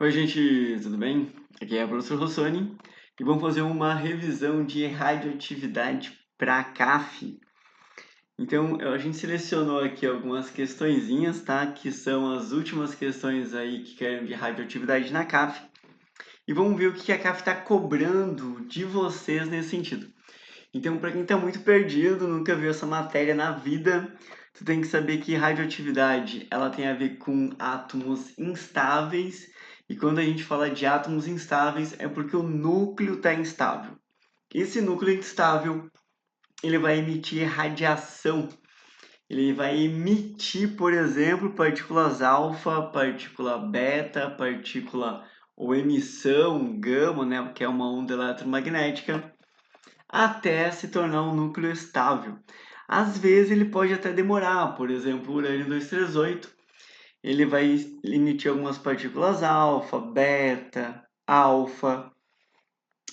Oi, gente, tudo bem? Aqui é o professor Rossoni e vamos fazer uma revisão de radioatividade para a CAF. Então, a gente selecionou aqui algumas questõezinhas, tá? Que são as últimas questões aí que querem de radioatividade na CAF. E vamos ver o que a CAF está cobrando de vocês nesse sentido. Então, para quem está muito perdido, nunca viu essa matéria na vida, tu tem que saber que radioatividade, ela tem a ver com átomos instáveis, e quando a gente fala de átomos instáveis é porque o núcleo está instável. Esse núcleo instável, ele vai emitir radiação. Ele vai emitir, por exemplo, partículas alfa, partícula beta, partícula ou emissão gama, né, que é uma onda eletromagnética, até se tornar um núcleo estável. Às vezes ele pode até demorar, por exemplo, o urânio 238, ele vai emitir algumas partículas alfa, beta, alfa,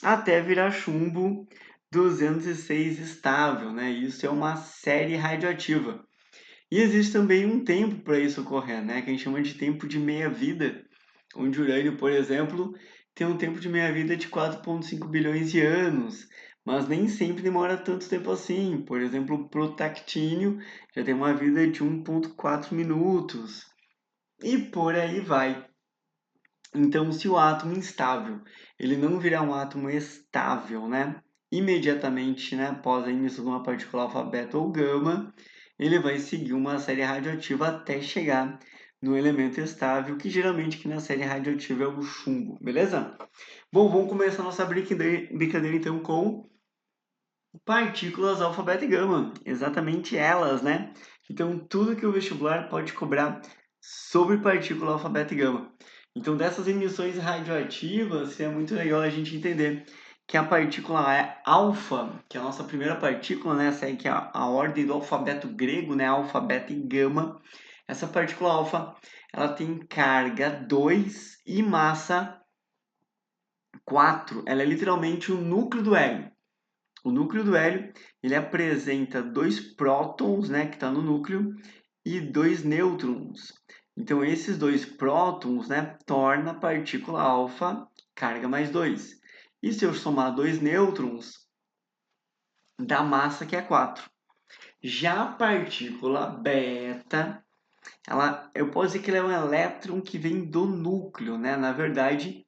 até virar chumbo 206 estável, né? Isso é uma série radioativa. E existe também um tempo para isso ocorrer, né? Que a gente chama de tempo de meia-vida, onde o urânio, por exemplo, tem um tempo de meia-vida de 4,5 bilhões de anos, mas nem sempre demora tanto tempo assim. Por exemplo, o protactínio já tem uma vida de 1,4 minutos, e por aí vai. Então, se o átomo instável ele não virar um átomo estável, né, imediatamente, né, após a emissão de uma partícula alfa, beta ou gama, ele vai seguir uma série radioativa até chegar no elemento estável, que geralmente aqui na série radioativa é o chumbo, beleza? Bom, vamos começar nossa brincadeira então com partículas alfa, beta e gama, exatamente elas, né? Então, tudo que o vestibular pode cobrar sobre partícula alfa, beta e gama. Então, dessas emissões radioativas, é muito legal a gente entender que a partícula é alfa, que é a nossa primeira partícula, né? Essa aí que é a ordem do alfabeto grego, né? Alfa, beta e gama. Essa partícula alfa, ela tem carga 2 e massa 4. Ela é literalmente o núcleo do hélio. O núcleo do hélio, ele apresenta dois prótons, né, que está no núcleo, e dois nêutrons. Então, esses dois prótons, né, torna a partícula alfa carga mais 2. E se eu somar dois nêutrons, dá massa que é 4. Já a partícula beta, eu posso dizer que ela é um elétron que vem do núcleo, né? Na verdade,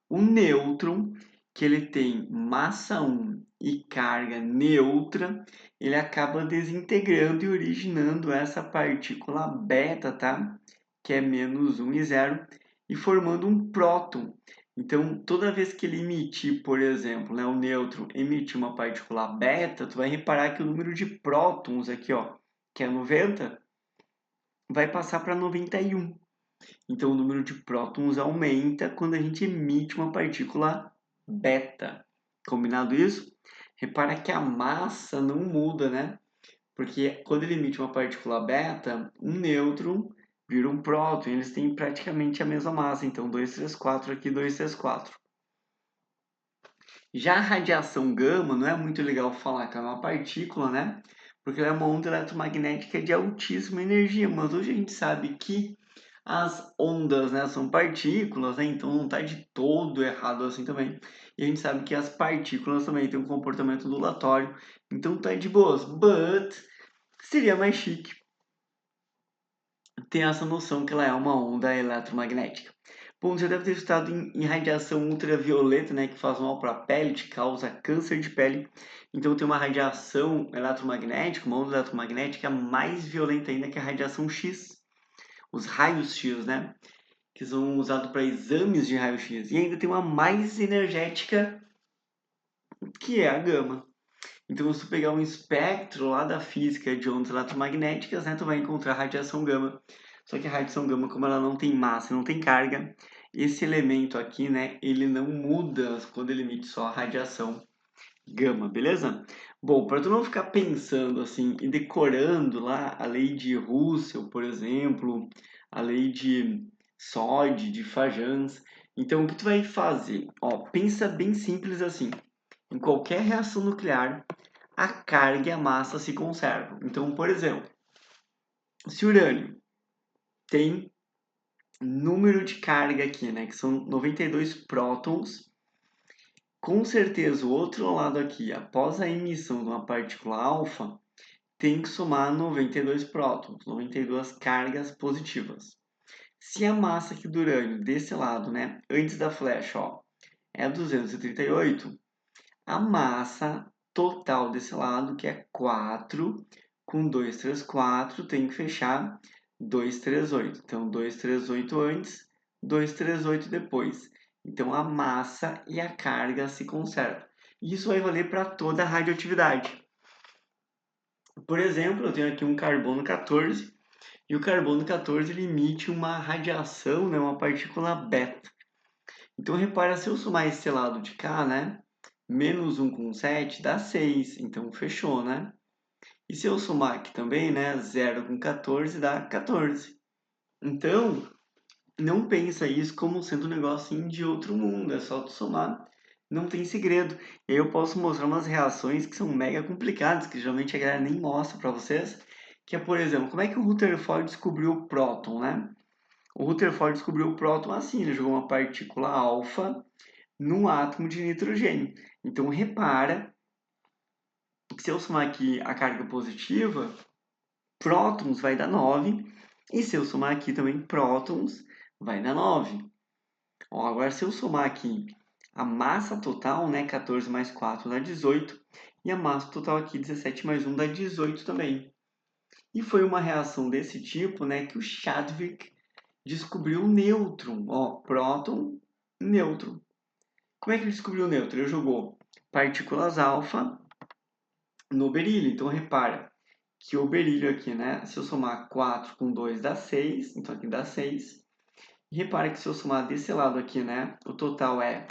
o nêutron, que ele tem massa 1 e carga neutra, ele acaba desintegrando e originando essa partícula beta, tá? Que é menos 1 e 0, e formando um próton. Então, toda vez que ele emitir, por exemplo, né, o nêutron emitir uma partícula beta, tu vai reparar que o número de prótons aqui, ó, que é 90, vai passar para 91. Então, o número de prótons aumenta quando a gente emite uma partícula beta. Combinado isso? Repara que a massa não muda, né? Porque quando ele emite uma partícula beta, um nêutron vira um próton. Eles têm praticamente a mesma massa. Então, 234 aqui, 234. Já a radiação gama não é muito legal falar que é uma partícula, né? Porque ela é uma onda eletromagnética de altíssima energia. Mas hoje a gente sabe que as ondas, né, são partículas, né? Então não está de todo errado assim também. E a gente sabe que as partículas também têm um comportamento ondulatório, então tá de boas. But seria mais chique ter essa noção que ela é uma onda eletromagnética. Bom, você deve ter estudado em radiação ultravioleta, né, que faz mal para a pele, te causa câncer de pele. Então tem uma radiação eletromagnética, uma onda eletromagnética mais violenta ainda que a radiação X, os raios X, né? Que são usados para exames de raio-x. E ainda tem uma mais energética, que é a gama. Então, se tu pegar um espectro lá da física de ondas eletromagnéticas, né, tu vai encontrar a radiação gama. Só que a radiação gama, como ela não tem massa, não tem carga, esse elemento aqui, né, ele não muda quando ele emite só a radiação gama, beleza? Bom, para tu não ficar pensando assim e decorando lá a lei de Russell, por exemplo, a lei de Soddy, de Fajans, então o que tu vai fazer? Ó, pensa bem simples assim. Em qualquer reação nuclear, a carga e a massa se conservam. Então, por exemplo, se o urânio tem número de carga aqui, né? Que são 92 prótons. Com certeza, o outro lado aqui, após a emissão de uma partícula alfa, tem que somar 92 prótons, 92 cargas positivas. Se a massa aqui do urânio desse lado, né, antes da flecha, ó, é 238, a massa total desse lado, que é 4, com 234, tem que fechar 238. Então, 238 antes, 238 depois. Então, a massa e a carga se conservam. Isso vai valer para toda a radioatividade. Por exemplo, eu tenho aqui um carbono 14, e o carbono 14 ele emite uma radiação, né, uma partícula beta. Então, repara, se eu somar esse lado de cá, né, menos 1 com 7 dá 6, então fechou, né? E se eu somar aqui também, né, 0 com 14 dá 14. Então, não pensa isso como sendo um negocinho de outro mundo, é só tu somar, não tem segredo. E aí eu posso mostrar umas reações que são mega complicadas, que geralmente a galera nem mostra para vocês, que é, por exemplo, como é que o Rutherford descobriu o próton, né? O Rutherford descobriu o próton assim, ele jogou uma partícula alfa num átomo de nitrogênio. Então, repara que se eu somar aqui a carga positiva, prótons vai dar 9, e se eu somar aqui também prótons, vai dar 9. Ó, agora, se eu somar aqui a massa total, né, 14 mais 4 dá 18, e a massa total aqui, 17 mais 1 dá 18 também. E foi uma reação desse tipo, né, que o Chadwick descobriu o nêutron. Ó, próton, nêutron. Como é que ele descobriu o nêutron? Ele jogou partículas alfa no berílio. Então, repara que o berílio aqui, né? Se eu somar 4 com 2 dá 6. Então, aqui dá 6. E repara que se eu somar desse lado aqui, né? O total é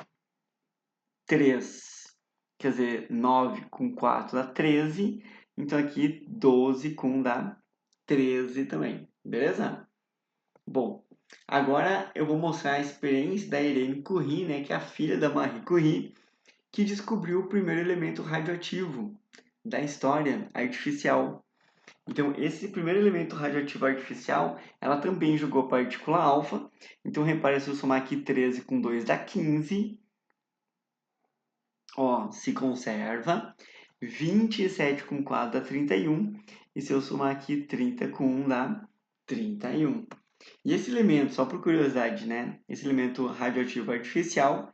3. Quer dizer, 9 com 4 dá 13. Então, aqui 12 com 1 dá 13 também. Beleza? Bom, agora eu vou mostrar a experiência da Irene Curie, né? Que é a filha da Marie Curie, que descobriu o primeiro elemento radioativo da história artificial. Então, esse primeiro elemento radioativo artificial, ela também jogou partícula alfa. Então, repare, se eu somar aqui 13 com 2 dá 15. Ó, se conserva. 27 com 4 dá 31. E se eu somar aqui 30 com 1 dá 31. E esse elemento, só por curiosidade, né? Esse elemento radioativo artificial,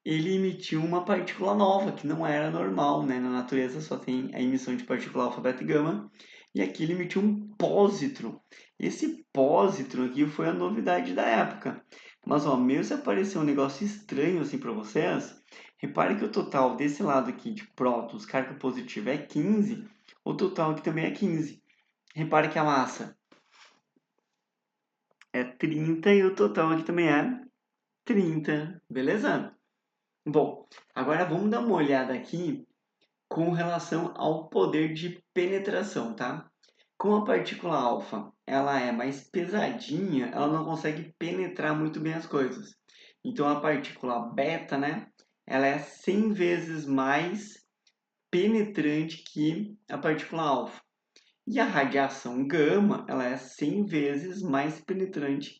ele emitiu uma partícula nova, que não era normal, né? Na natureza só tem a emissão de partícula alfa, beta e gama, e aqui ele emitiu um pósitron. Esse pósitron aqui foi a novidade da época. Mas, ó, mesmo se aparecer um negócio estranho assim para vocês, repare que o total desse lado aqui de prótons, carga positiva, é 15, o total aqui também é 15. Repare que a massa é 30 e o total aqui também é 30, beleza? Bom, agora vamos dar uma olhada aqui com relação ao poder de penetração, tá? Como a partícula alfa, ela é mais pesadinha, ela não consegue penetrar muito bem as coisas. Então a partícula beta, né, ela é 100 vezes mais penetrante que a partícula alfa. E a radiação gama, ela é 100 vezes mais penetrante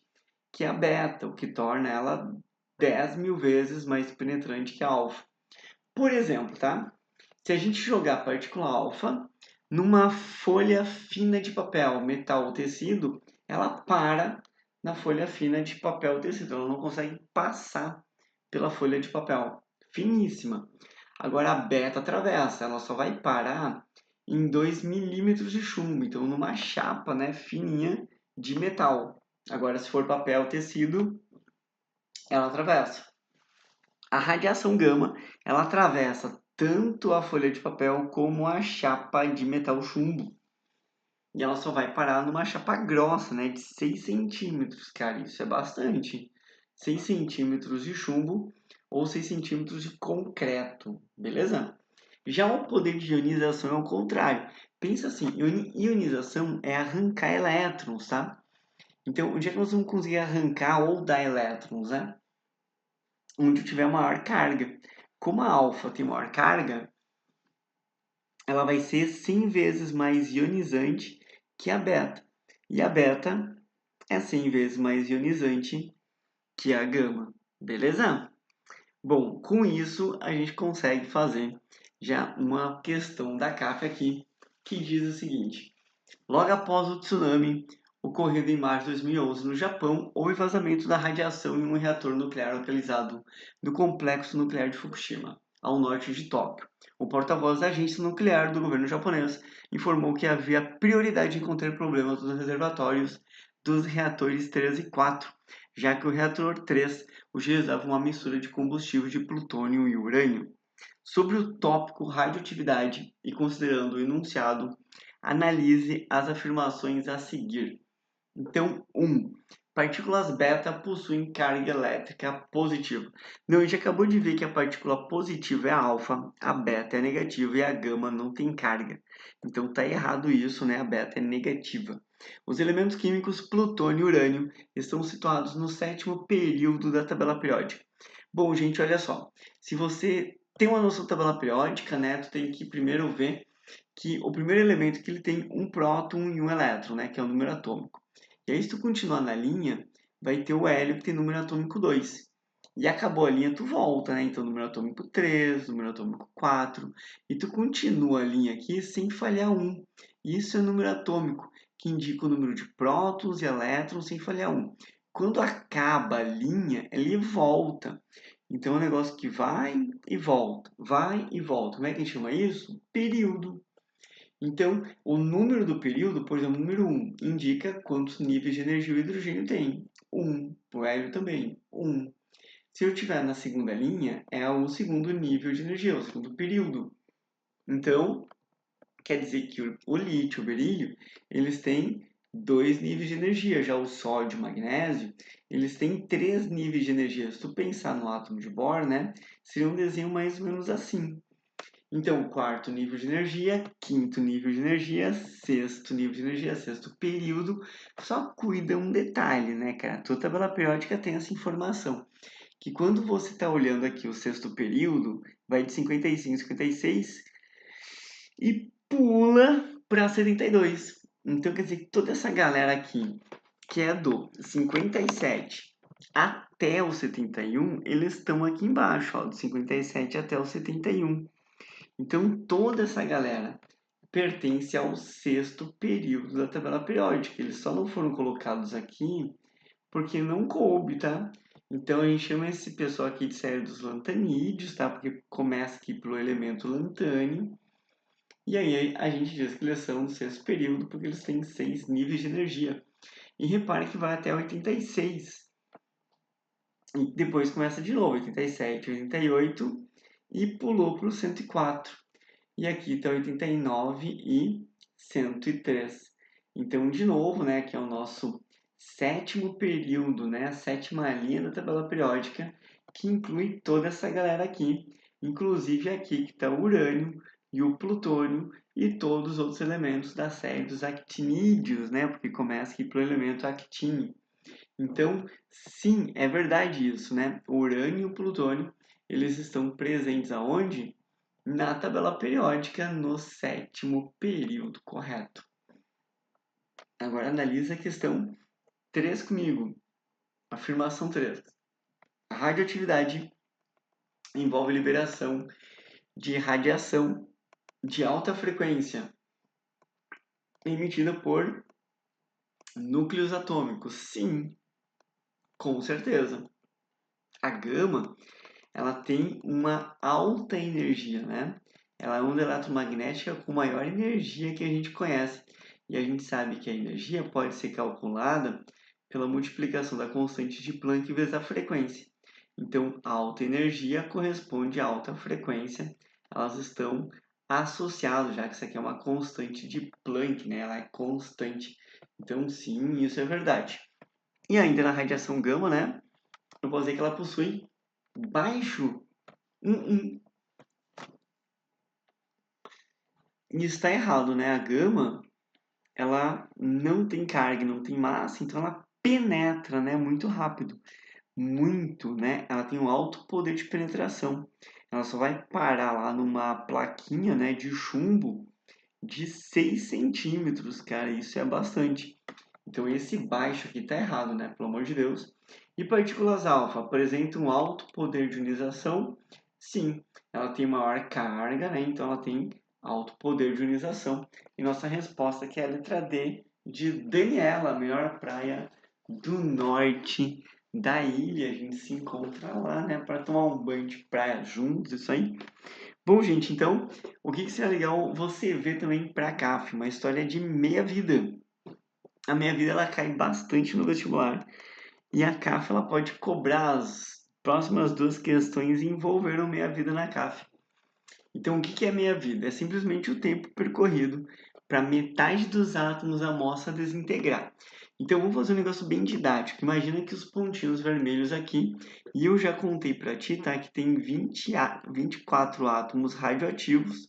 que a beta, o que torna ela 10.000 vezes mais penetrante que a alfa. Por exemplo, tá? Se a gente jogar a partícula alfa numa folha fina de papel, metal ou tecido, ela para na folha fina de papel ou tecido. Ela não consegue passar pela folha de papel. Finíssima. Agora a beta atravessa, ela só vai parar em 2 milímetros de chumbo. Então, numa chapa, né, fininha de metal. Agora, se for papel ou tecido, ela atravessa. A radiação gama, ela atravessa tanto a folha de papel como a chapa de metal chumbo. E ela só vai parar numa chapa grossa, né, de 6 centímetros, cara, isso é bastante. 6 centímetros de chumbo ou 6 centímetros de concreto, beleza? Já o poder de ionização é o contrário. Pensa assim, ionização é arrancar elétrons, tá? Então, onde é que nós vamos conseguir arrancar ou dar elétrons, né? Onde tiver maior carga. Como a alfa tem maior carga, ela vai ser 100 vezes mais ionizante que a beta. E a beta é 100 vezes mais ionizante que a gama, beleza? Bom, com isso a gente consegue fazer já uma questão da CAF aqui, que diz o seguinte: logo após o tsunami ocorrido em março de 2011 no Japão, houve vazamento da radiação em um reator nuclear localizado no complexo nuclear de Fukushima, ao norte de Tóquio. O porta-voz da agência nuclear do governo japonês informou que havia prioridade em conter problemas nos reservatórios dos reatores 3 e 4, já que o reator 3 utilizava uma mistura de combustível de plutônio e urânio. Sobre o tópico radioatividade e considerando o enunciado, analise as afirmações a seguir. Então, 1. Partículas beta possuem carga elétrica positiva. Não, a gente acabou de ver que a partícula positiva é a alfa, a beta é negativa e a gama não tem carga. Então está errado isso, né? A beta é negativa. Os elementos químicos plutônio e urânio estão situados no 7º período da tabela periódica. Bom, gente, olha só. Se você tem uma noção da tabela periódica, né, tu tem que primeiro ver que o primeiro elemento que ele tem um próton e um elétron, né, que é o número atômico. E aí, se tu continuar na linha, vai ter o hélio que tem número atômico 2. E acabou a linha, tu volta, né? Então, número atômico 3, número atômico 4. E tu continua a linha aqui sem falhar um. Isso é número atômico, que indica o número de prótons e elétrons sem falhar um. Quando acaba a linha, ele volta. Então, é um negócio que vai e volta, vai e volta. Como é que a gente chama isso? Período. Então, o número do período, por exemplo, o número 1, indica quantos níveis de energia o hidrogênio tem. 1. O hélio também. 1. Se eu estiver na segunda linha, é o segundo nível de energia, o segundo período. Então, quer dizer que o lítio e o berílio, eles têm 2 níveis de energia. Já o sódio e o magnésio, eles têm 3 níveis de energia. Se tu pensar no átomo de Bohr, né, seria um desenho mais ou menos assim. Então, quarto nível de energia, quinto nível de energia, sexto nível de energia, sexto período. Só cuida um detalhe, né, cara? A tua tabela periódica tem essa informação. Que quando você está olhando aqui o sexto período, vai de 55, 56 e pula para 72. Então, quer dizer que toda essa galera aqui, que é do 57 até o 71, eles estão aqui embaixo, ó, do 57 até o 71. Então, toda essa galera pertence ao sexto período da tabela periódica. Eles só não foram colocados aqui porque não coube, tá? Então, a gente chama esse pessoal aqui de série dos lantanídeos, tá? Porque começa aqui pelo elemento lantânio. E aí a gente diz que eles são do sexto período porque eles têm 6 níveis de energia. E repare que vai até 86. E depois começa de novo, 87, 88 e pulou para o 104. E aqui está 89 e 103. Então, de novo, né, que é o nosso sétimo período, né, a sétima linha da tabela periódica, que inclui toda essa galera aqui, inclusive aqui que está o urânio e o plutônio e todos os outros elementos da série dos actinídeos, né, porque começa aqui pelo elemento actínio. Então, sim, é verdade isso, né? O urânio e o plutônio, eles estão presentes aonde? Na tabela periódica, no sétimo período, correto. Agora analisa a questão 3 comigo. Afirmação 3. A radioatividade envolve liberação de radiação de alta frequência emitida por núcleos atômicos. Sim, com certeza. A gama, ela tem uma alta energia, né? Ela é uma onda eletromagnética com maior energia que a gente conhece. E a gente sabe que a energia pode ser calculada pela multiplicação da constante de Planck vezes a frequência. Então, a alta energia corresponde à alta frequência. Elas estão associadas, já que isso aqui é uma constante de Planck, né? Ela é constante. Então, sim, isso é verdade. E ainda na radiação gama, né? Eu posso dizer que ela possui baixo. Isso está errado, né? A gama, ela não tem carga, não tem massa, então ela penetra, né? Muito rápido. Muito, né? Ela tem um alto poder de penetração. Ela só vai parar lá numa plaquinha, né, de chumbo de 6 centímetros, cara. Isso é bastante. Então, esse baixo aqui está errado, né? Pelo amor de Deus. E partículas alfa apresentam alto poder de ionização? Sim, ela tem maior carga, né? Então, ela tem alto poder de ionização. E nossa resposta aqui é a letra D, de Daniela, a melhor praia do norte da ilha. A gente se encontra lá, né? Para tomar um banho de praia juntos, isso aí. Bom, gente, então, o que seria legal você ver também para a CAF? Uma história de meia-vida. A meia-vida ela cai bastante no vestibular. E a CAF ela pode cobrar as próximas duas questões e envolver o meia-vida na CAF. Então, o que é meia-vida? É simplesmente o tempo percorrido para metade dos átomos da amostra desintegrar. Então, vamos fazer um negócio bem didático. Imagina que os pontinhos vermelhos aqui, e eu já contei para ti, tá? Que tem 24 átomos radioativos.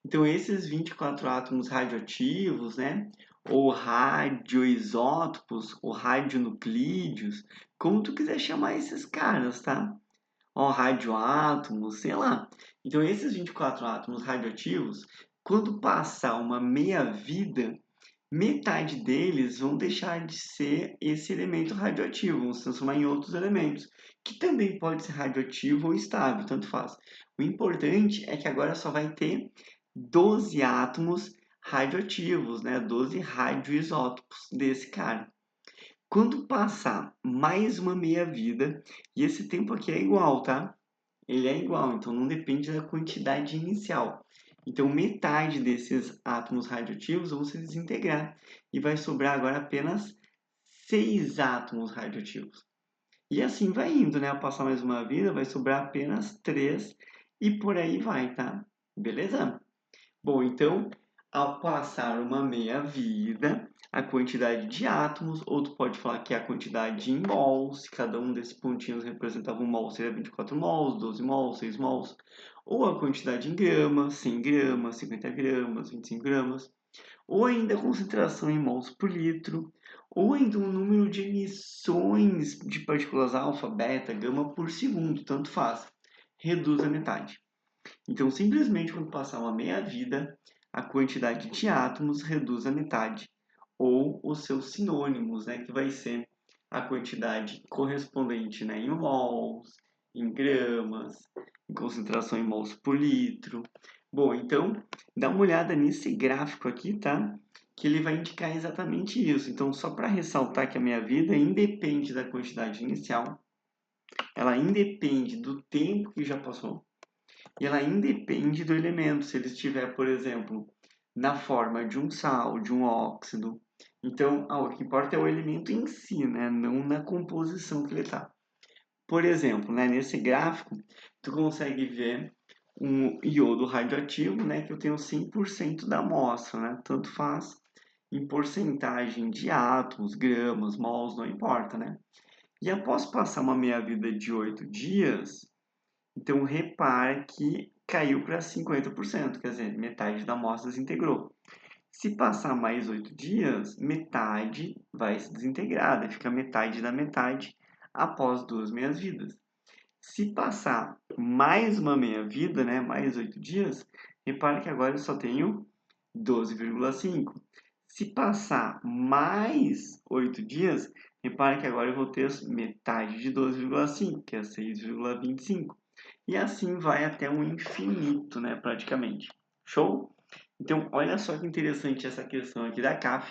Então, esses 24 átomos radioativos, né? Ou radioisótopos, ou radionuclídeos, como tu quiser chamar esses caras, tá? Ó, radioátomos, sei lá. Então, esses 24 átomos radioativos, quando passar uma meia-vida, metade deles vão deixar de ser esse elemento radioativo, vão se transformar em outros elementos, que também pode ser radioativo ou estável, tanto faz. O importante é que agora só vai ter 12 átomos radioativos, né? 12 radioisótopos desse cara. Quando passar mais uma meia-vida, e esse tempo aqui é igual, tá? Ele é igual, então não depende da quantidade inicial. Então, metade desses átomos radioativos vão se desintegrar e vai sobrar agora apenas 6 átomos radioativos. E assim vai indo, né? Ao passar mais uma vida, vai sobrar apenas 3 e por aí vai, tá? Beleza? Bom, então, ao passar uma meia-vida, a quantidade de átomos, ou tu pode falar que é a quantidade em mols, se cada um desses pontinhos representava um mol, seria 24 mols, 12 mols, 6 mols, ou a quantidade em gramas, 100 gramas, 50 gramas, 25 gramas, ou ainda a concentração em mols por litro, ou ainda o número de emissões de partículas alfa, beta, gama por segundo, tanto faz. Reduz a metade. Então, simplesmente quando passar uma meia-vida, a quantidade de átomos reduz a metade, ou os seus sinônimos, né, que vai ser a quantidade correspondente, né, em mols, em gramas, em concentração em mols por litro. Bom, então, dá uma olhada nesse gráfico aqui, tá? Que ele vai indicar exatamente isso. Então, só para ressaltar que a meia-vida independe da quantidade inicial, ela independe do tempo que já passou, e ela independe do elemento, se ele estiver, por exemplo, na forma de um sal, de um óxido. Então, o que importa é o elemento em si, né? Não na composição que ele está. Por exemplo, né, nesse gráfico, tu consegue ver um iodo radioativo, né, que eu tenho 100% da amostra, né? Tanto faz em porcentagem de átomos, gramas, mols, não importa, né? E após passar uma meia-vida de 8 dias, então, repare que caiu para 50%, quer dizer, metade da amostra desintegrou. Se passar mais 8 dias, metade vai se desintegrar, daí fica metade da metade após 2 meias-vidas. Se passar mais uma meia-vida, né, mais 8 dias, repare que agora eu só tenho 12,5. Se passar mais 8 dias, repare que agora eu vou ter metade de 12,5, que é 6,25. E assim vai até o infinito, né, praticamente. Show? Então, olha só que interessante essa questão aqui da CAF,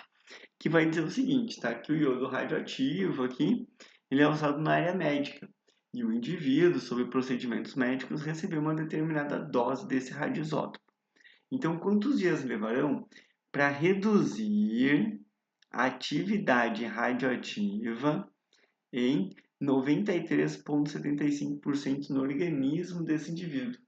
que vai dizer o seguinte, tá? Que o iodo radioativo aqui, ele é usado na área médica. E o indivíduo, sob procedimentos médicos, recebeu uma determinada dose desse radioisótopo. Então, quantos dias levarão para reduzir a atividade radioativa em 93,75% no organismo desse indivíduo?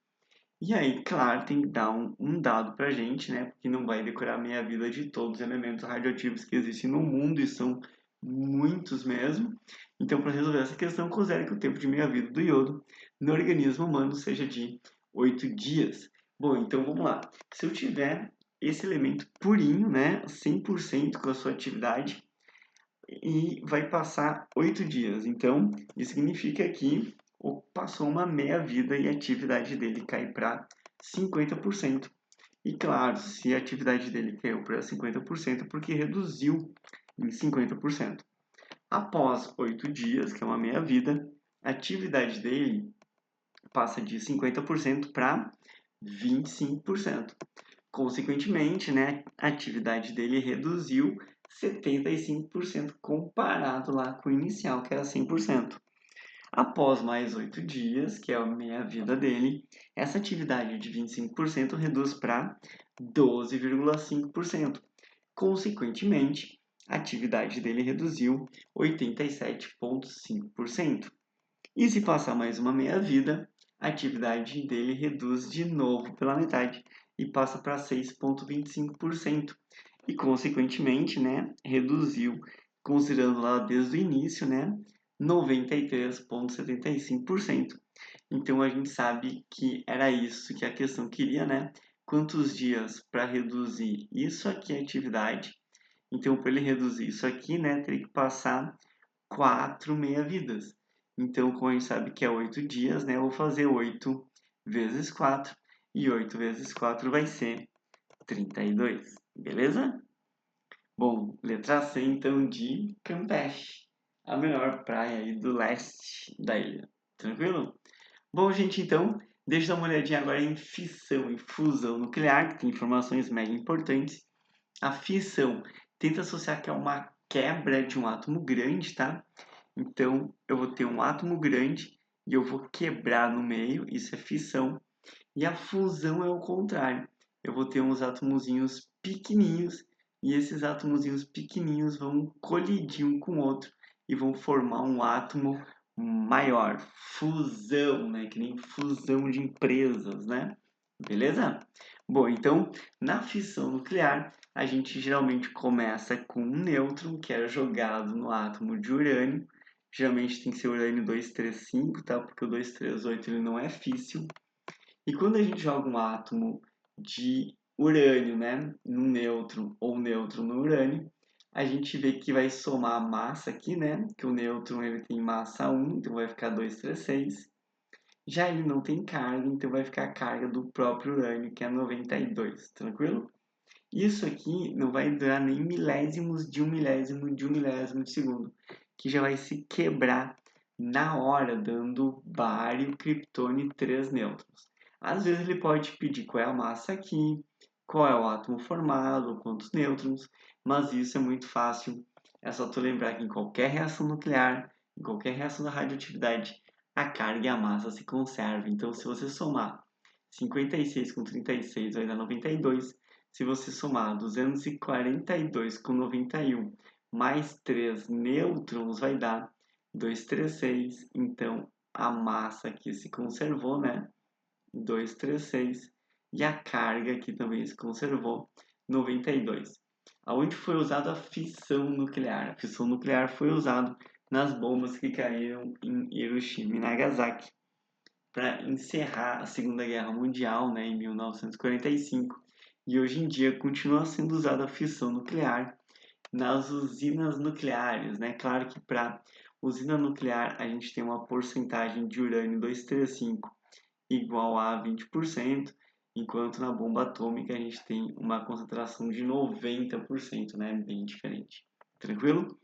E aí, claro, tem que dar um dado para a gente, né? Porque não vai decorar meia vida de todos os elementos radioativos que existem no mundo, e são muitos mesmo. Então, para resolver essa questão, considere que o tempo de meia-vida do iodo no organismo humano seja de 8 dias. Bom, então vamos lá. Se eu tiver esse elemento purinho, né, 100% com a sua atividade, e vai passar 8 dias. Então, isso significa que passou uma meia-vida e a atividade dele cai para 50%. E claro, se a atividade dele caiu para 50%, porque reduziu em 50%. Após 8 dias, que é uma meia-vida, a atividade dele passa de 50% para 25%. Consequentemente, né, a atividade dele reduziu 75% comparado lá com o inicial, que era 100%. Após mais 8 dias, que é a meia-vida dele, essa atividade de 25% reduz para 12,5%. Consequentemente, a atividade dele reduziu 87,5%. E se passar mais uma meia-vida, a atividade dele reduz de novo pela metade e passa para 6,25%. E, consequentemente, né, reduziu, considerando lá desde o início, né, 93,75%. Então, a gente sabe que era isso que a questão queria, né? Quantos dias para reduzir isso aqui, a atividade? Então, para ele reduzir isso aqui, né, teria que passar 4 meia-vidas. Então, como a gente sabe que é 8 dias, né, eu vou fazer 8 vezes 4. E 8 vezes 4 vai ser 32. Beleza? Bom, letra C, então, de Campeche. A melhor praia aí do leste da ilha. Tranquilo? Bom, gente, então, deixa eu dar uma olhadinha agora em fissão e fusão nuclear, que tem informações mega importantes. A fissão tenta associar que é uma quebra de um átomo grande, tá? Então, eu vou ter um átomo grande e eu vou quebrar no meio, isso é fissão. E a fusão é o contrário. Eu vou ter uns atomozinhos pequenininhos e esses atomozinhos pequenininhos vão colidir um com o outro e vão formar um átomo maior. Fusão, né? Que nem fusão de empresas, né? Beleza? Bom, então, na fissão nuclear, a gente geralmente começa com um nêutron, que é jogado no átomo de urânio. Geralmente tem que ser urânio 235, tá? Porque o 238 ele não é físsil. E quando a gente joga um átomo de urânio, né, no nêutron ou nêutron no urânio, a gente vê que vai somar a massa aqui, né? Que o nêutron ele tem massa 1, então vai ficar 236. Já ele não tem carga, então vai ficar a carga do próprio urânio, que é 92, tranquilo? Isso aqui não vai durar nem milésimos de um milésimo de um milésimo de segundo, que já vai se quebrar na hora, dando bário, criptônio e 3 nêutrons. Às vezes ele pode pedir qual é a massa aqui, qual é o átomo formado, quantos nêutrons, mas isso é muito fácil. É só tu lembrar que em qualquer reação nuclear, em qualquer reação da radioatividade, a carga e a massa se conservam. Então, se você somar 56 com 36 vai dar 92. Se você somar 242 com 91 mais 3 nêutrons vai dar 236. Então, a massa aqui se conservou, né? 236. E a carga aqui também se conservou, 92. Aonde foi usada a fissão nuclear? A fissão nuclear foi usada nas bombas que caíram em Hiroshima e Nagasaki para encerrar a Segunda Guerra Mundial, né, em 1945. E hoje em dia continua sendo usada a fissão nuclear nas usinas nucleares, né? Claro que para usina nuclear a gente tem uma porcentagem de urânio 235 igual a 20%, enquanto na bomba atômica a gente tem uma concentração de 90%, né? Bem diferente. Tranquilo?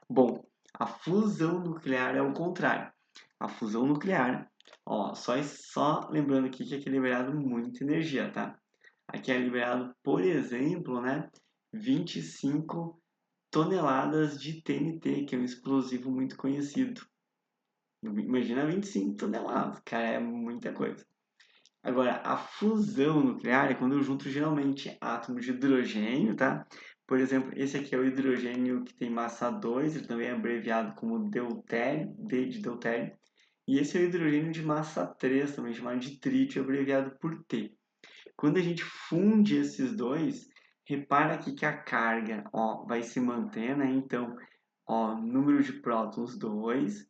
Bom, a fusão nuclear é o contrário. A fusão nuclear, ó, só lembrando aqui que aqui é liberado muita energia, tá? Aqui é liberado, por exemplo, né, 25 toneladas de TNT, que é um explosivo muito conhecido. Imagina 25 toneladas, cara, é muita coisa. Agora, a fusão nuclear é quando eu junto geralmente átomos de hidrogênio, tá? Por exemplo, esse aqui é o hidrogênio que tem massa 2, ele também é abreviado como deutério, D de deutério. E esse é o hidrogênio de massa 3, também chamado de trítio, abreviado por T. Quando a gente funde esses dois, repara aqui que a carga, ó, vai se manter, né? Então, ó, número de prótons 2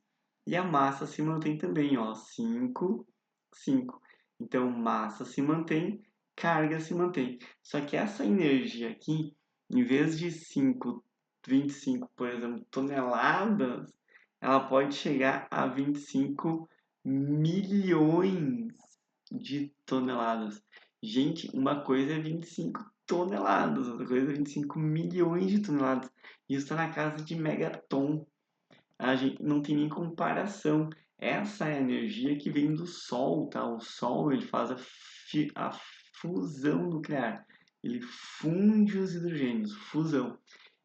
e a massa se mantém também, ó, 5, 5. Então, massa se mantém, carga se mantém. Só que essa energia aqui, em vez de 25, por exemplo, toneladas, ela pode chegar a 25 milhões de toneladas. Gente, uma coisa é 25 toneladas, outra coisa é 25 milhões de toneladas. Isso está na casa de megaton. A gente não tem nem comparação. Essa é a energia que vem do Sol, tá? O Sol ele faz a fusão nuclear. Ele funde os hidrogênios, fusão.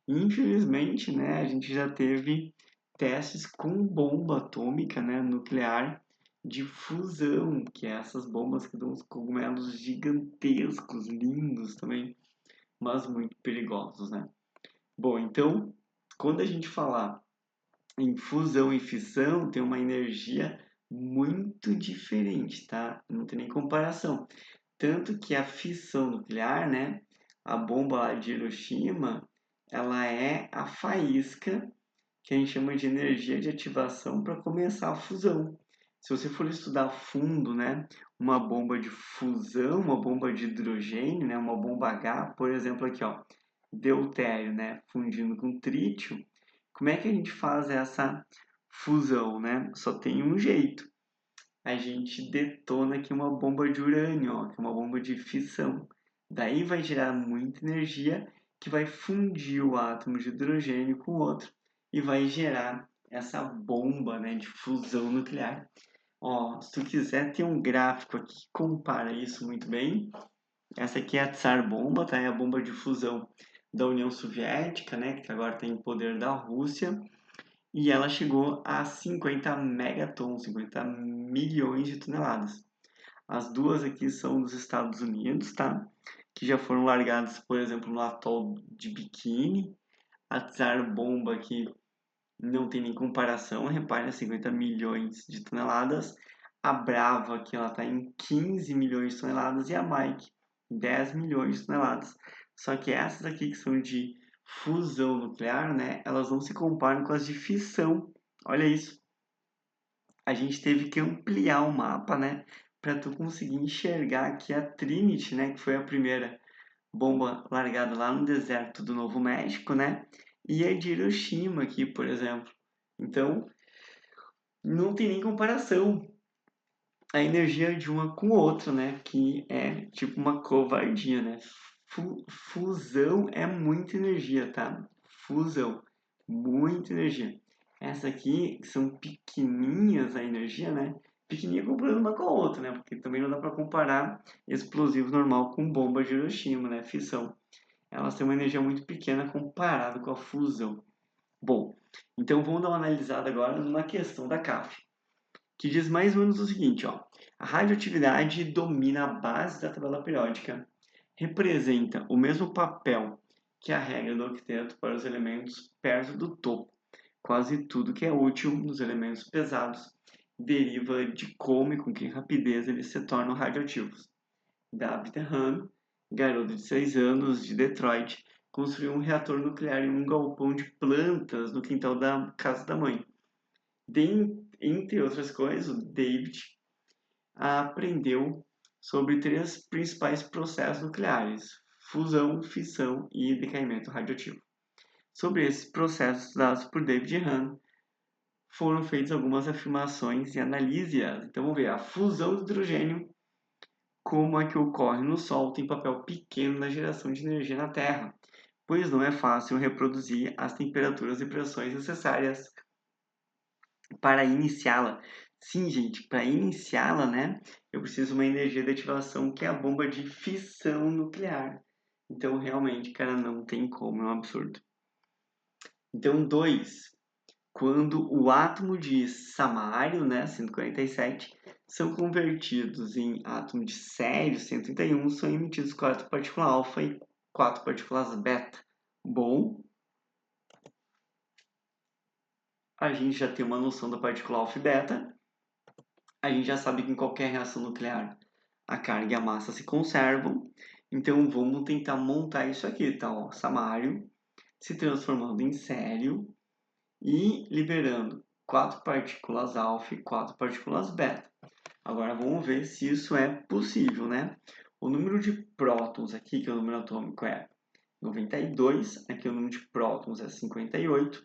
Infelizmente, né, a gente já teve testes com bomba atômica, né, nuclear de fusão, que é essas bombas que dão uns cogumelos gigantescos, lindos também, mas muito perigosos, né? Bom, então, quando a gente falar em fusão e fissão, tem uma energia muito diferente, tá? Não tem nem comparação. Tanto que a fissão nuclear, né, a bomba lá de Hiroshima, ela é a faísca que a gente chama de energia de ativação para começar a fusão. Se você for estudar a fundo, né, uma bomba de fusão, uma bomba de hidrogênio, né, uma bomba H, por exemplo, aqui, ó, deutério, né, fundindo com trítio, como é que a gente faz essa fusão, né? Só tem um jeito. A gente detona aqui uma bomba de urânio, ó, que é uma bomba de fissão. Daí vai gerar muita energia que vai fundir o átomo de hidrogênio com o outro e vai gerar essa bomba, né, de fusão nuclear. Ó, se tu quiser ter um gráfico aqui que compara isso muito bem, essa aqui é a Tsar Bomba, tá? É a bomba de fusão da União Soviética, né, que agora tem o poder da Rússia, e ela chegou a 50 megatons, 50 milhões de toneladas. As duas aqui são dos Estados Unidos, tá? Que já foram largadas, por exemplo, no atol de Bikini. A Tsar Bomba aqui não tem nem comparação, repare, 50 milhões de toneladas. A Brava aqui ela está em 15 milhões de toneladas e a Mike 10 milhões de toneladas. Só que essas aqui que são de fusão nuclear, né, elas não se comparam com as de fissão. Olha isso. A gente teve que ampliar o mapa, né, para tu conseguir enxergar aqui a Trinity, né, que foi a primeira bomba largada lá no deserto do Novo México, né, e a de Hiroshima aqui, por exemplo. Então, não tem nem comparação a energia de uma com outra, né, que é tipo uma covardia, né. Fusão é muita energia, tá? Fusão, muita energia. Essa aqui são pequenininhas a energia, né? Pequenininha comparando uma com a outra, né? Porque também não dá para comparar explosivo normal com bomba de Hiroshima, né? Fissão. Elas têm uma energia muito pequena comparado com a fusão. Bom, então vamos dar uma analisada agora numa questão da CAF, que diz mais ou menos o seguinte, ó. A radioatividade domina a base da tabela periódica, representa o mesmo papel que a regra do octeto para os elementos perto do topo. Quase tudo que é útil nos elementos pesados deriva de como e com que rapidez eles se tornam radioativos. David Hahn, garoto de 6 anos de Detroit, construiu um reator nuclear em um galpão de plantas no quintal da casa da mãe. Entre outras coisas, o David aprendeu sobre 3 principais processos nucleares: fusão, fissão e decaimento radioativo. Sobre esses processos estudados por David Hahn, foram feitas algumas afirmações e análise-as. Então vamos ver, a fusão de hidrogênio, como a que ocorre no Sol, tem papel pequeno na geração de energia na Terra, pois não é fácil reproduzir as temperaturas e pressões necessárias para iniciá-la. Sim, gente, para iniciá-la, né, eu preciso de uma energia de ativação que é a bomba de fissão nuclear. Então, realmente, cara, não tem como, é um absurdo. Então, 2. Quando o átomo de samário, né, 147, são convertidos em átomo de sério, 131, são emitidos 4 partículas alfa e 4 partículas beta. Bom, a gente já tem uma noção da partícula alfa e beta. A gente já sabe que em qualquer reação nuclear a carga e a massa se conservam. Então vamos tentar montar isso aqui, tá? Ó, samário se transformando em sério e liberando 4 partículas alfa e 4 partículas beta. Agora vamos ver se isso é possível, né? O número de prótons aqui, que é o número atômico, é 92. Aqui o número de prótons é 58.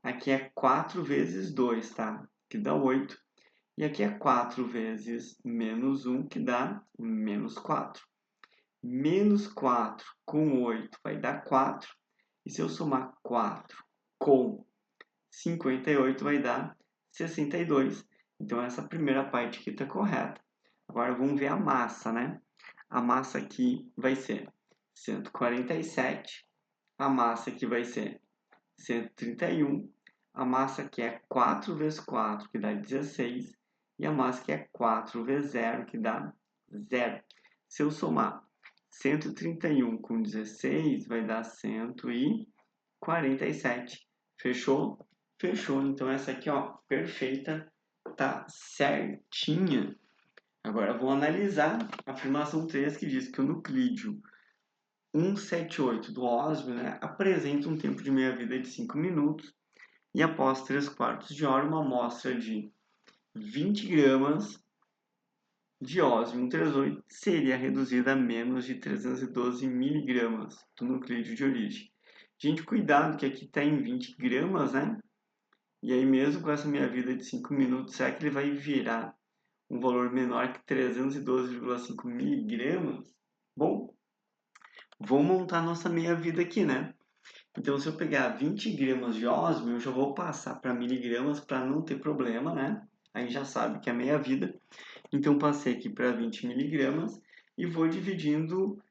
Aqui é 4 vezes 2, tá? Que dá 8. E aqui é 4 vezes menos 1, que dá menos 4. menos 4 com 8 vai dar 4. E se eu somar 4 com 58 vai dar 62. Então, essa primeira parte aqui está correta. Agora, vamos ver a massa, né? A massa aqui vai ser 147. A massa aqui vai ser 131. A massa aqui é 4 vezes 4, que dá 16. E a massa aqui é 4 vezes 0, que dá 0. Se eu somar 131 com 16, vai dar 147. Fechou? Fechou. Então, essa aqui, ó, perfeita, tá certinha. Agora, vou analisar a afirmação 3, que diz que o nuclídeo 178 do ósmio, né, apresenta um tempo de meia-vida de 5 minutos e após 3/4 de hora, uma amostra de 20 gramas de ósmio 138 seria reduzida a menos de 312 miligramas do nuclídeo de origem. Gente, cuidado que aqui está em 20 gramas, né? E aí mesmo com essa meia-vida de 5 minutos, será que ele vai virar um valor menor que 312,5 miligramas? Bom, vou montar nossa meia-vida aqui, né? Então, se eu pegar 20 gramas de ósmio, eu já vou passar para miligramas para não ter problema, né? Aí já sabe que é meia-vida. Então, passei aqui para 20 miligramas e vou dividindo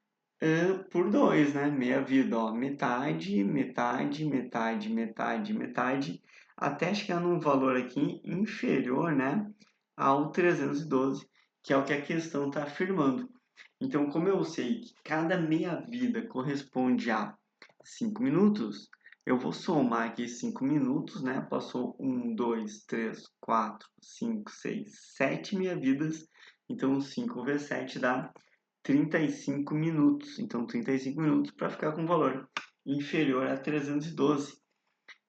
por 2, né? Meia-vida, ó, metade, metade, metade, metade, metade, até chegar num valor aqui inferior, né, ao 312, que é o que a questão está afirmando. Então, como eu sei que cada meia-vida corresponde a 5 minutos, eu vou somar aqui 5 minutos, né? Passou 1, 2, 3, 4, 5, 6, 7 meia-vidas. Então, 5 vezes 7 dá 35 minutos. Então, 35 minutos para ficar com um valor inferior a 312.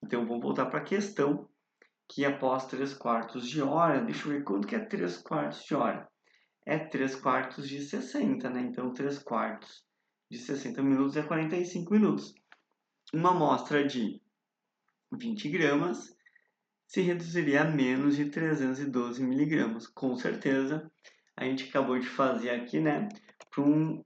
Então, vamos voltar para a questão, que após 3/4 de hora, deixa eu ver quanto que é 3/4 de hora. É 3/4 de 60, né? Então, 3/4 de 60 minutos é 45 minutos. Uma amostra de 20 gramas se reduziria a menos de 312 miligramas. Com certeza, a gente acabou de fazer aqui, né? Para um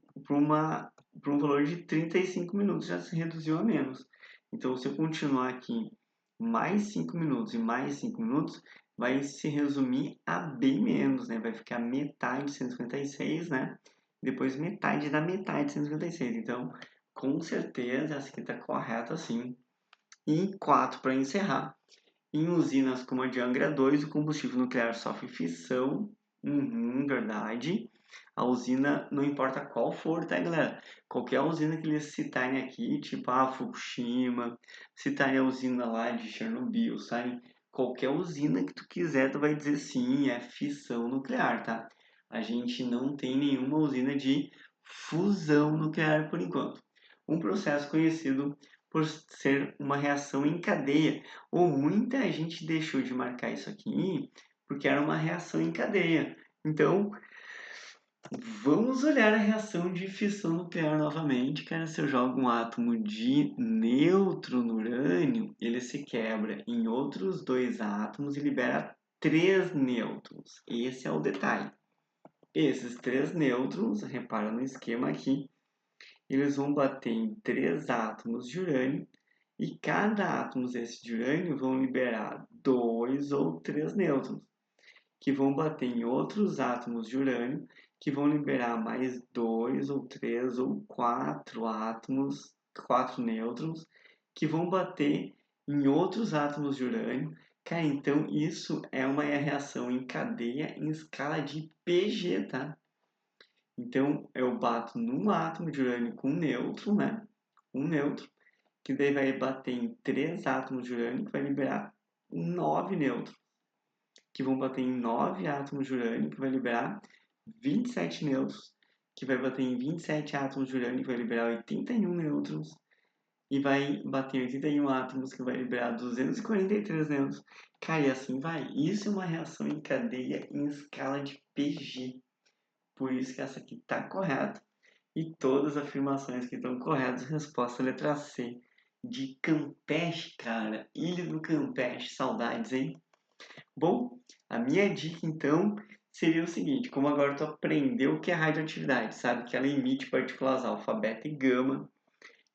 valor de 35 minutos já se reduziu a menos. Então, se eu continuar aqui mais 5 minutos e mais 5 minutos, vai se resumir a bem menos, né? Vai ficar metade de 156, né? Depois metade da metade de 156. Então, com certeza, essa aqui está correta sim. E 4 para encerrar. Em usinas como a de Angra 2, o combustível nuclear sofre fissão. Verdade. A usina, não importa qual for, tá, galera? Qualquer usina que eles citarem aqui, tipo a Fukushima, citarem a usina lá de Chernobyl, sabe? Qualquer usina que tu quiser, tu vai dizer sim, é fissão nuclear, tá? A gente não tem nenhuma usina de fusão nuclear por enquanto. Um processo conhecido por ser uma reação em cadeia, ou muita gente deixou de marcar isso aqui porque era uma reação em cadeia. Então, vamos olhar a reação de fissão nuclear novamente, cara. Se eu jogo um átomo de nêutron no urânio, ele se quebra em outros 2 átomos e libera 3 nêutrons. Esse é o detalhe. Esses 3 nêutrons, repara no esquema aqui, eles vão bater em 3 átomos de urânio e cada átomo desse de urânio vão liberar 2 ou 3 nêutrons, que vão bater em outros átomos de urânio, que vão liberar mais 2 ou 3 ou 4 átomos, 4 nêutrons, que vão bater em outros átomos de urânio. Cara, então isso é uma reação em cadeia em escala de Pg, tá? Então eu bato num átomo de urânio com um nêutron, né? Um nêutron, que daí vai bater em 3 átomos de urânio, que vai liberar 9 nêutrons, que vão bater em 9 átomos de urânio, que vai liberar 27 nêutrons, que vai bater em 27 átomos de urânio, que vai liberar 81 nêutrons, e vai bater em 81 átomos, que vai liberar 243 nêutrons. Cara, e assim vai. Isso é uma reação em cadeia em escala de Pg. Por isso que essa aqui está correta. E todas as afirmações que estão corretas, resposta letra C. De Campeche, cara. Ilha do Campeche, saudades, hein? Bom, a minha dica então seria o seguinte, como agora tu aprendeu o que é radioatividade, sabe que ela emite partículas alfa, beta e gama,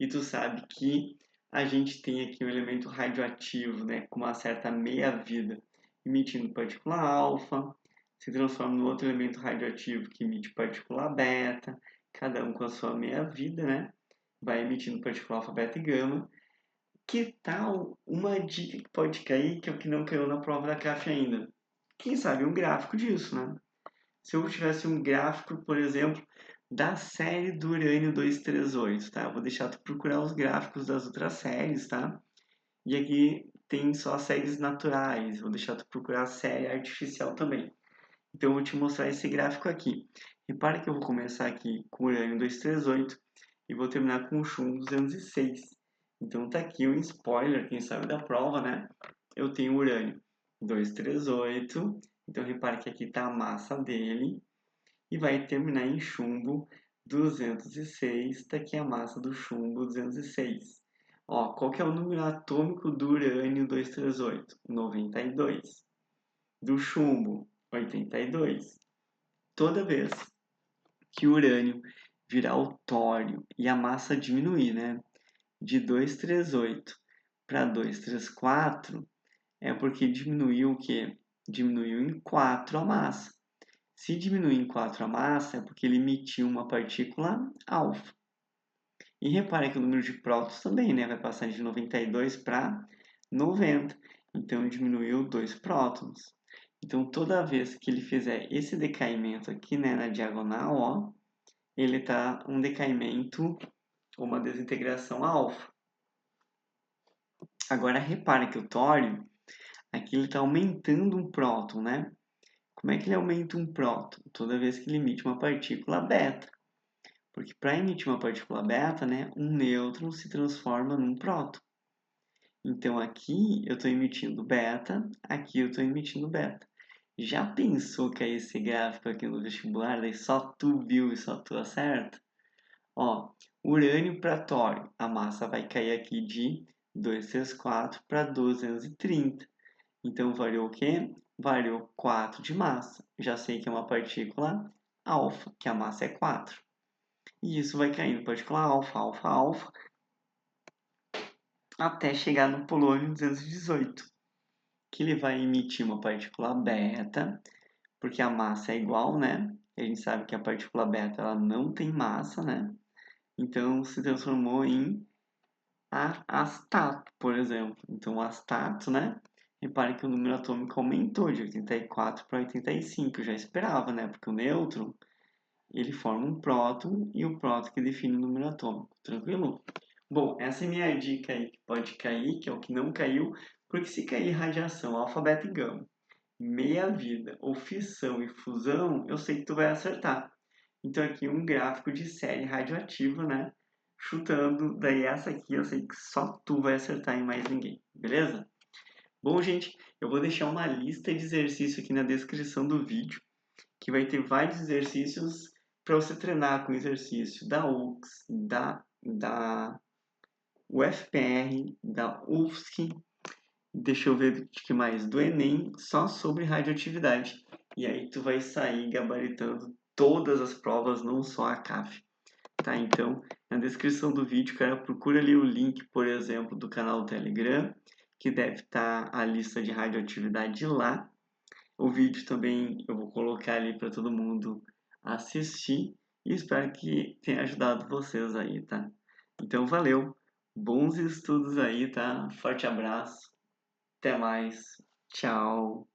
e tu sabe que a gente tem aqui um elemento radioativo, né, com uma certa meia-vida, emitindo partícula alfa, se transforma no outro elemento radioativo que emite partícula beta, cada um com a sua meia-vida, né, vai emitindo partícula alfa, beta e gama. Que tal uma dica que pode cair, que é o que não caiu na prova da CAF ainda? Quem sabe um gráfico disso, né? Se eu tivesse um gráfico, por exemplo, da série do urânio 238, tá? Eu vou deixar tu procurar os gráficos das outras séries, tá? E aqui tem só as séries naturais, vou deixar tu procurar a série artificial também. Então eu vou te mostrar esse gráfico aqui. Repara que eu vou começar aqui com o urânio 238 e vou terminar com o chumbo 206. Então tá aqui um spoiler, quem sabe da prova, né? Eu tenho urânio 238, então repare que aqui está a massa dele e vai terminar em chumbo 206, está aqui a massa do chumbo 206. Ó, qual que é o número atômico do urânio 238? 92. Do chumbo, 82. Toda vez que o urânio virar o tório e a massa diminuir, né? De 238 para 234, é porque diminuiu o quê? Diminuiu em 4 a massa. Se diminuir em 4 a massa, é porque ele emitiu uma partícula alfa. E repare que o número de prótons também, né? Vai passar de 92 para 90. Então, diminuiu 2 prótons. Então, toda vez que ele fizer esse decaimento aqui, né, na diagonal, ó, ele está um decaimento ou uma desintegração alfa. Agora, repare que o tório, aqui ele está aumentando um próton, né? Como é que ele aumenta um próton? Toda vez que ele emite uma partícula beta. Porque para emitir uma partícula beta, né, um nêutron se transforma num próton. Então aqui eu estou emitindo beta, aqui eu estou emitindo beta. Já pensou que é esse gráfico aqui no vestibular, daí só tu viu e só tu acerta? Ó, urânio para tório, a massa vai cair aqui de 234 para 230. Então variou o quê? Variou 4 de massa. Já sei que é uma partícula alfa, que a massa é 4. E isso vai caindo partícula alfa, alfa, alfa, até chegar no polônio 218, que ele vai emitir uma partícula beta, porque a massa é igual, né? A gente sabe que a partícula beta ela não tem massa, né? Então se transformou em astato, por exemplo. Então, o astato, né? Repare que o número atômico aumentou de 84 para 85. Eu já esperava, né? Porque o nêutron, ele forma um próton e o próton que define o número atômico. Tranquilo? Bom, essa é a minha dica aí que pode cair, que é o que não caiu, porque se cair radiação, alfa, beta e gama, meia-vida, ou fissão e fusão, eu sei que tu vai acertar. Então aqui um gráfico de série radioativa, né? Chutando, daí essa aqui eu sei que só tu vai acertar e mais ninguém, beleza? Bom, gente, eu vou deixar uma lista de exercício aqui na descrição do vídeo, que vai ter vários exercícios para você treinar com exercício da UX, da UFPR, da UFSC, deixa eu ver o que mais, do Enem, só sobre radioatividade. E aí tu vai sair gabaritando todas as provas, não só a CAF. Tá, então, na descrição do vídeo, cara, procura ali o link, por exemplo, do canal do Telegram, que deve estar a lista de radioatividade lá. O vídeo também eu vou colocar ali para todo mundo assistir e espero que tenha ajudado vocês aí, tá? Então, valeu, bons estudos aí, tá? Forte abraço, até mais, tchau!